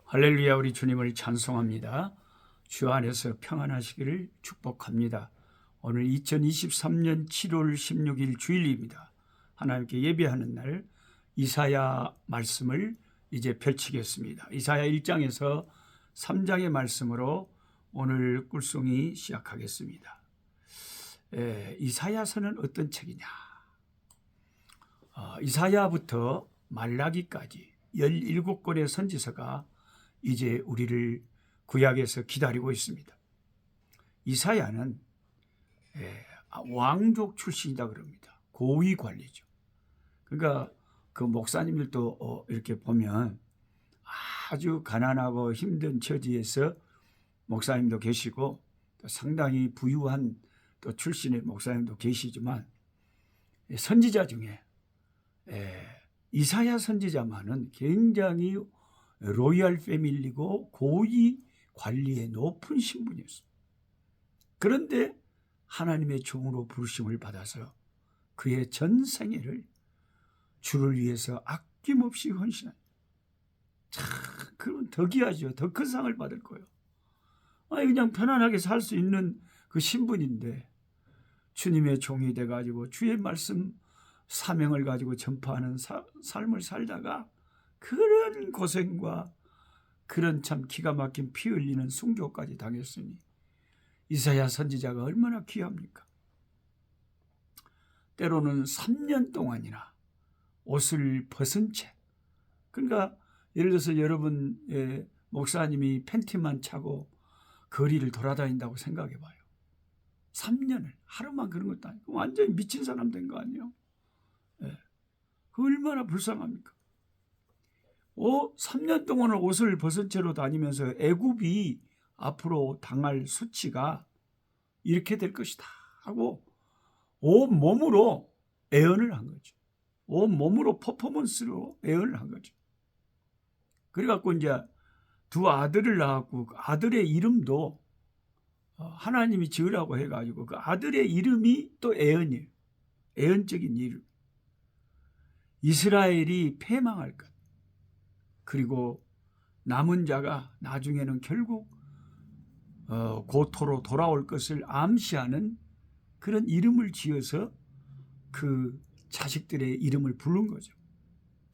할렐루야. 우리 주님을 찬송합니다. 주 안에서 평안하시기를 축복합니다. 오늘 2023년 7월 16일 주일입니다. 하나님께 예배하는 날 이사야 말씀을 이제 펼치겠습니다. 이사야 1장에서 3장의 말씀으로 오늘 꿀송이 시작하겠습니다. 이사야서는 어떤 책이냐? 이사야부터 말라기까지 17권의 선지서가 이제 우리를 구약에서 기다리고 있습니다. 이사야는 왕족 출신이다 그럽니다. 고위 관리죠. 그러니까 그 목사님들도 이렇게 보면 아주 가난하고 힘든 처지에서 목사님도 계시고 또 상당히 부유한 또 출신의 목사님도 계시지만 선지자 중에 이사야 선지자만은 굉장히 로얄 패밀리고 고위 관리의 높은 신분이었습니다. 그런데 하나님의 종으로 부르심을 받아서 그의 전생애를 주를 위해서 아낌없이 헌신한, 참 그러면 더 귀하죠. 더 큰 상을 받을 거예요. 그냥 편안하게 살 수 있는 그 신분인데 주님의 종이 돼가지고 주의 말씀 사명을 가지고 전파하는 삶을 살다가 그런 고생과 그런 참 기가 막힌 피 흘리는 순교까지 당했으니 이사야 선지자가 얼마나 귀합니까? 때로는 3년 동안이나 옷을 벗은 채, 그러니까 예를 들어서 여러분 목사님이 팬티만 차고 거리를 돌아다닌다고 생각해 봐요. 3년을 하루만 그런 것도 아니고 완전히 미친 사람 된 거 아니에요? 그 얼마나 불쌍합니까? 3년 동안을 옷을 벗은 채로 다니면서 애굽이 앞으로 당할 수치가 이렇게 될 것이다 하고 온 몸으로 애언을 한 거죠. 온 몸으로 퍼포먼스로 애언을 한 거죠. 그래갖고 이제 두 아들을 낳았고 그 아들의 이름도 하나님이 지으라고 해가지고 그 아들의 이름이 또 애언이에요. 애언적인 이름. 이스라엘이 패망할 것. 그리고 남은 자가 나중에는 결국 고토로 돌아올 것을 암시하는 그런 이름을 지어서 그 자식들의 이름을 부른 거죠.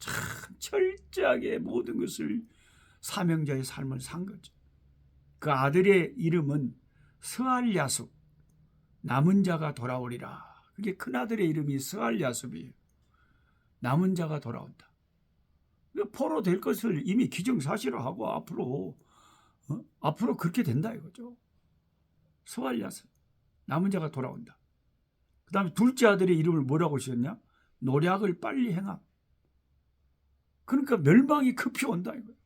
참 철저하게 모든 것을 사명자의 삶을 산 거죠. 그 아들의 이름은 스알야숲, 남은 자가 돌아오리라. 그게 큰아들의 이름이 스알야숲이에요. 남은 자가 돌아온다. 포로 될 것을 이미 기정사실화하고 앞으로 그렇게 된다 이거죠. 스알야숲, 남은 자가 돌아온다. 그 다음에 둘째 아들의 이름을 뭐라고 지었냐? 노략을 빨리 행함. 그러니까 멸망이 급히 온다 이거예요.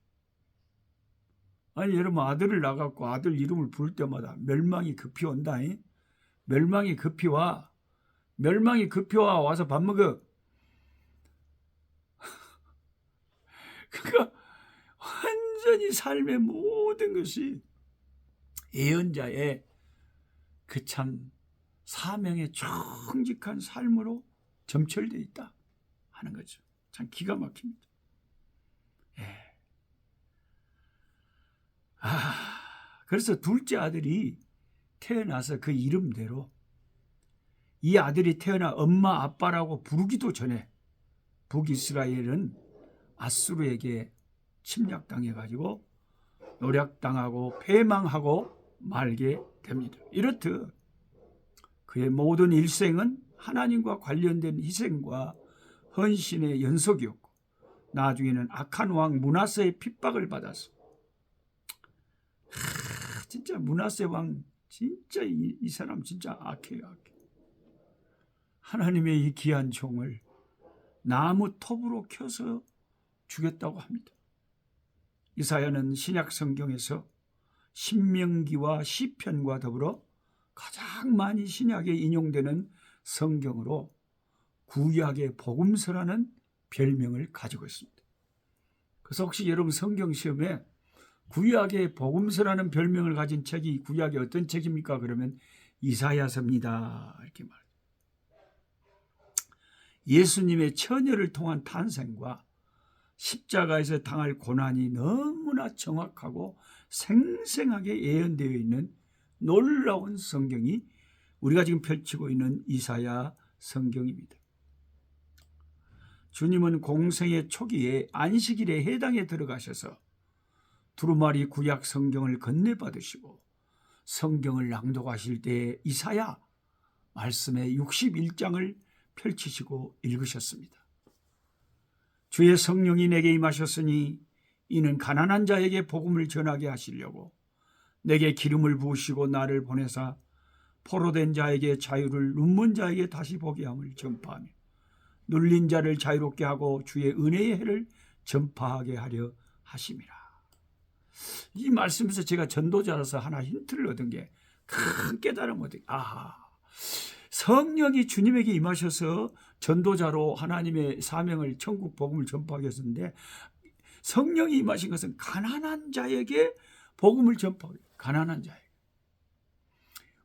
아니 여러분 아들을 낳았고 아들 이름을 부를 때마다 멸망이 급히 온다. 멸망이 급히 와. 멸망이 급히 와서 밥 먹어. 그러니까 완전히 삶의 모든 것이 예언자의 그 참 사명에 정직한 삶으로 점철되어 있다 하는 거죠. 참 기가 막힙니다. 그래서 둘째 아들이 태어나서 그 이름대로 이 아들이 태어나 엄마 아빠라고 부르기도 전에 북이스라엘은 아수르에게 침략당해가지고 노략당하고 패망하고 말게 됩니다. 이렇듯 그의 모든 일생은 하나님과 관련된 희생과 헌신의 연속이었고 나중에는 악한 왕 므낫세의 핍박을 받아서 진짜 므낫세 왕 진짜 이 사람 진짜 악해요. 악해. 하나님의 이 귀한 종을 나무 톱으로 켜서 죽였다고 합니다. 이사야는 신약 성경에서 신명기와 시편과 더불어 가장 많이 신약에 인용되는 성경으로 구약의 복음서라는 별명을 가지고 있습니다. 그래서 혹시 여러분 성경 시험에 구약의 복음서라는 별명을 가진 책이 구약의 어떤 책입니까? 그러면 이사야서입니다. 이렇게 말해요. 예수님의 처녀를 통한 탄생과 십자가에서 당할 고난이 너무나 정확하고 생생하게 예언되어 있는 놀라운 성경이 우리가 지금 펼치고 있는 이사야 성경입니다. 주님은 공생의 초기에 안식일에 해당에 들어가셔서 두루마리 구약 성경을 건네받으시고 성경을 낭독하실 때 이사야 말씀의 61장을 펼치시고 읽으셨습니다. 주의 성령이 내게 임하셨으니 이는 가난한 자에게 복음을 전하게 하시려고 내게 기름을 부으시고 나를 보내사 포로된 자에게 자유를, 눈먼 자에게 다시 보게 함을 전파하며 눌린 자를 자유롭게 하고 주의 은혜의 해를 전파하게 하려 하심이라. 이 말씀에서 제가 전도자라서 하나 힌트를 얻은 게 큰 깨달음 얻은 게, 성령이 주님에게 임하셔서 전도자로 하나님의 사명을, 천국 복음을 전파하게 했는데, 성령이 임하신 것은 가난한 자에게 복음을 전파하게. 가난한 자에게.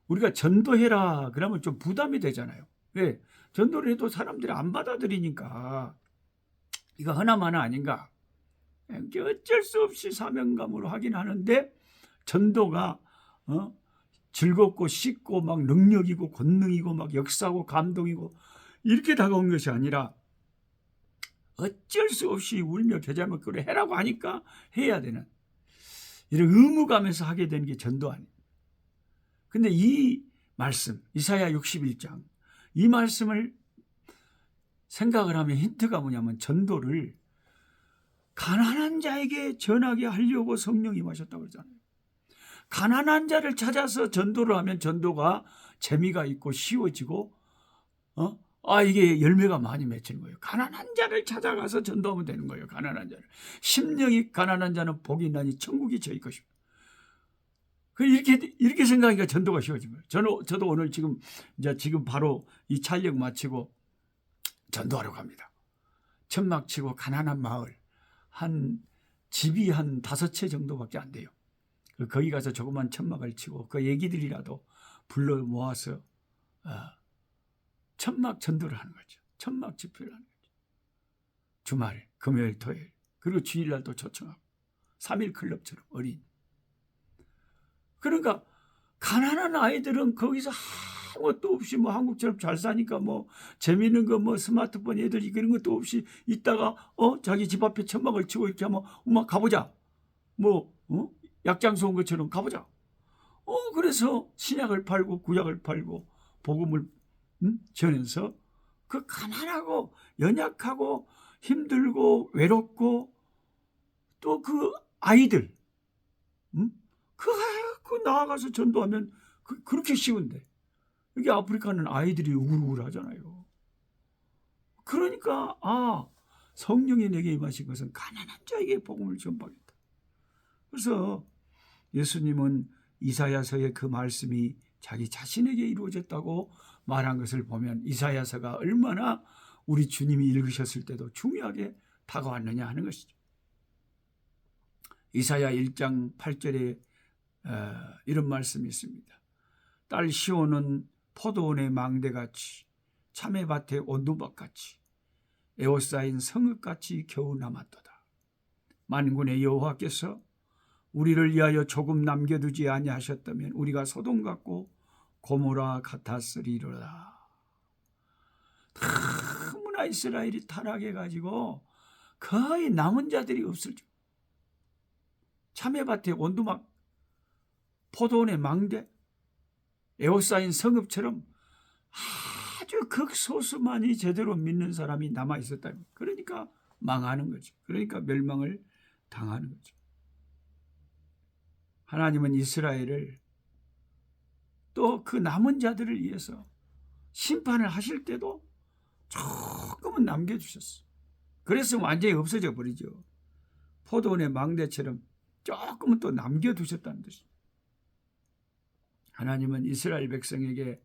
우리가 전도해라 그러면 좀 부담이 되잖아요. 왜? 전도를 해도 사람들이 안 받아들이니까 이거 하나마나 아닌가. 어쩔 수 없이 사명감으로 하긴 하는데, 전도가 즐겁고 쉽고 막 능력이고 권능이고 막 역사고 감동이고 이렇게 다가온 것이 아니라 어쩔 수 없이 울며 겨자며 그래 해라고 하니까 해야 되는 이런 의무감에서 하게 되는 게 전도 아니에요. 근데 이 말씀, 이사야 61장, 이 말씀을 생각을 하면 힌트가 뭐냐면, 전도를 가난한 자에게 전하게 하려고 성령이 임하셨다고 그러잖아요. 가난한 자를 찾아서 전도를 하면 전도가 재미가 있고 쉬워지고 이게 열매가 많이 맺히는 거예요. 가난한 자를 찾아가서 전도하면 되는 거예요. 가난한 자를. 심령이 가난한 자는 복이 있나니 천국이 저희 것입니다. 이렇게 생각하니까 전도가 쉬워진 거예요. 저도 오늘 지금 바로 이 촬영 마치고 전도하러 갑니다. 천막 치고 가난한 마을, 집이 한 5채 정도밖에 안 돼요. 거기 가서 조그만 천막을 치고 그 애기들이라도 불러 모아서 천막 전도를 하는 거죠. 천막 집회를 하는 거죠. 주말, 금요일, 토요일, 그리고 주일날도 초청하고 3일 클럽처럼 어린. 그러니까 가난한 아이들은 거기서 아무것도 없이 한국처럼 잘 사니까 재미있는 거 스마트폰 애들이 그런 것도 없이 있다가 자기 집 앞에 천막을 치고 이렇게 하면 엄마 가보자. 약장소 온 것처럼 가보자. 그래서 신약을 팔고 구약을 팔고 복음을 전해서 그 가난하고 연약하고 힘들고 외롭고 또 그 아이들 그 나아가서 전도하면 그렇게 쉬운데, 여기 아프리카는 아이들이 우글우글하잖아요. 그러니까 성령이 내게 임하신 것은 가난한 자에게 복음을 전파하겠다. 그래서 예수님은 이사야서의 그 말씀이 자기 자신에게 이루어졌다고 말한 것을 보면 이사야서가 얼마나 우리 주님이 읽으셨을 때도 중요하게 다가왔느냐 하는 것이죠. 이사야 1장 8절에 이런 말씀이 있습니다. 딸 시온은 포도원의 망대같이 참외밭의 온두박같이 에워싸인 성읍같이 겨우 남았도다. 만군의 여호와께서 우리를 위하여 조금 남겨두지 아니하셨다면 우리가 소돔 같고 고모라 같았으리로다. 너무나 이스라엘이 타락해가지고 거의 남은 자들이 없을 줄. 참외밭의 온두막, 포도원의 망대, 에워싸인 성읍처럼 아주 극소수만이 제대로 믿는 사람이 남아있었다. 그러니까 망하는 거죠. 그러니까 멸망을 당하는 거죠. 하나님은 이스라엘을 또 그 남은 자들을 위해서 심판을 하실 때도 조금은 남겨주셨어. 그래서 완전히 없어져 버리죠. 포도원의 망대처럼 조금은 또 남겨두셨다는 뜻이죠. 하나님은 이스라엘 백성에게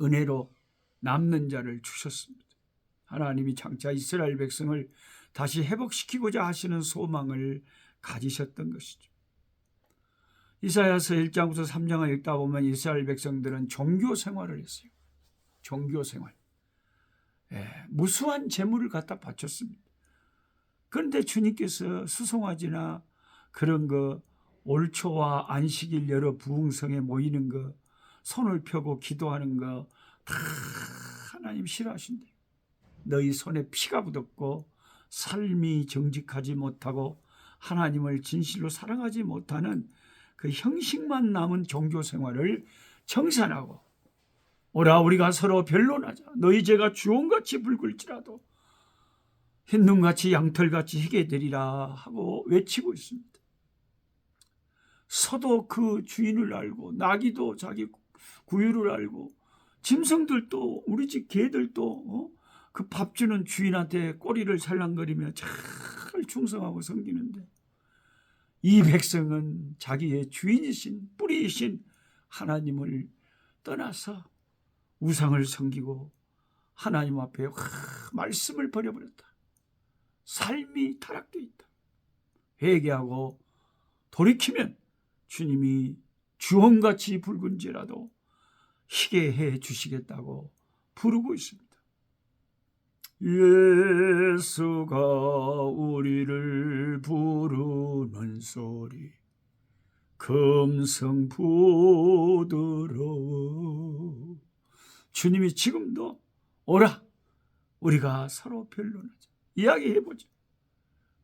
은혜로 남는 자를 주셨습니다. 하나님이 장차 이스라엘 백성을 다시 회복시키고자 하시는 소망을 가지셨던 것이죠. 이사야서 1장부터 3장을 읽다 보면 이스라엘 백성들은 종교 생활을 했어요. 종교 생활. 무수한 재물을 갖다 바쳤습니다. 그런데 주님께서 수송아지나 그런 거 올초와 안식일 여러 부흥성에 모이는 거 손을 펴고 기도하는 거 다 하나님 싫어하신대. 너희 손에 피가 묻었고 삶이 정직하지 못하고 하나님을 진실로 사랑하지 못하는 그 형식만 남은 종교 생활을 청산하고 오라 우리가 서로 변론하자. 너희 죄가 주홍같이 붉을지라도 흰눈같이 양털같이 희게 되리라 하고 외치고 있습니다. 소도 그 주인을 알고 나귀도 자기 구유를 알고 짐승들도 우리 집 개들도 그 밥 주는 주인한테 꼬리를 살랑거리며 잘 충성하고 섬기는데 이 백성은 자기의 주인이신 뿌리이신 하나님을 떠나서 우상을 섬기고 하나님 앞에 말씀을 버려버렸다. 삶이 타락되어 있다. 회개하고 돌이키면 주님이 주홍같이 붉은지라도 희게 해 주시겠다고 부르고 있습니다. 예수가 우리를 부르는 소리 금성부드러워. 주님이 지금도 오라 우리가 서로 변론하자. 이야기해보자.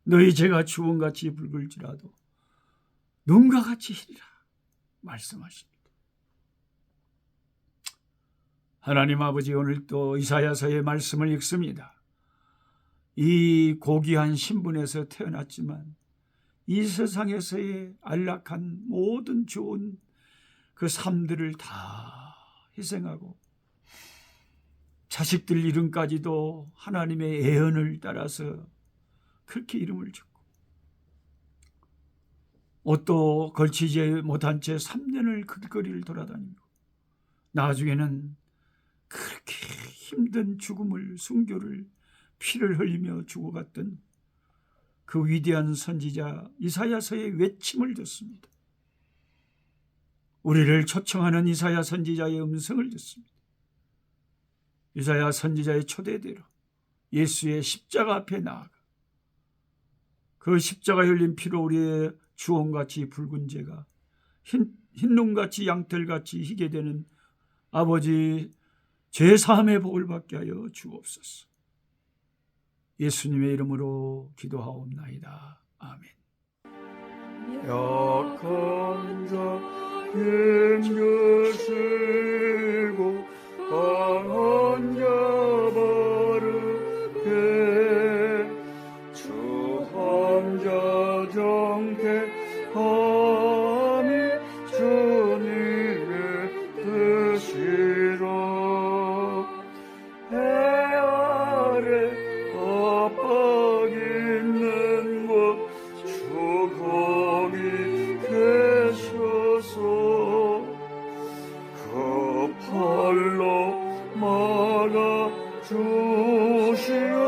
너희 죄가 주홍같이 붉을지라도 눈과 같이 희리라 말씀하십니다. 하나님 아버지, 오늘 또 이사야서의 말씀을 읽습니다. 이 고귀한 신분에서 태어났지만 이 세상에서의 안락한 모든 좋은 그 삶들을 다 희생하고 자식들 이름까지도 하나님의 애언을 따라서 그렇게 이름을 짓고 옷도 걸치지 못한 채 3년을 길거리를 돌아다니고 나중에는 그렇게 힘든 죽음을 순교를 피를 흘리며 죽어갔던 그 위대한 선지자 이사야서의 외침을 듣습니다. 우리를 초청하는 이사야 선지자의 음성을 듣습니다. 이사야 선지자의 초대대로 예수의 십자가 앞에 나아가 그 십자가 흘린 피로 우리의 주홍같이 붉은 죄가 흰눈같이 양털같이 희게 되는 아버지 죄사함의 복을 받게 하여 주옵소서. 예수님의 이름으로 기도하옵나이다. 아멘. 약한 자 힘쓰고 강한 자 바르게 추한 자 정택함이 주님의 뜻이라. 해 아래 압박 있는 곳 주 거기 계셔서 그 팔로 막아 주시옵소서.